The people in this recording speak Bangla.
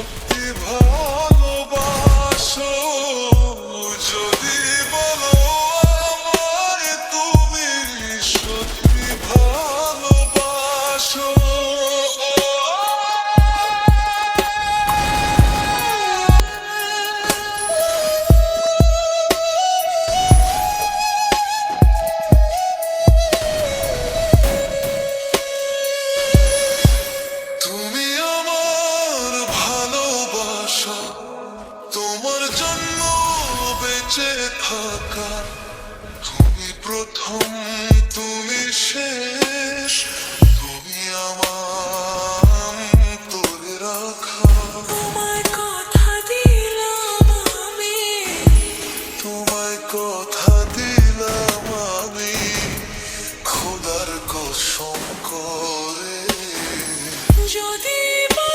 সত্যি ভালোবাসো, যদি বলো আমায় তুমি সত্যি ভালোবাসো। তুমি আমার ভালোবাসা, তোমার জন্য বেঁচে থাকা।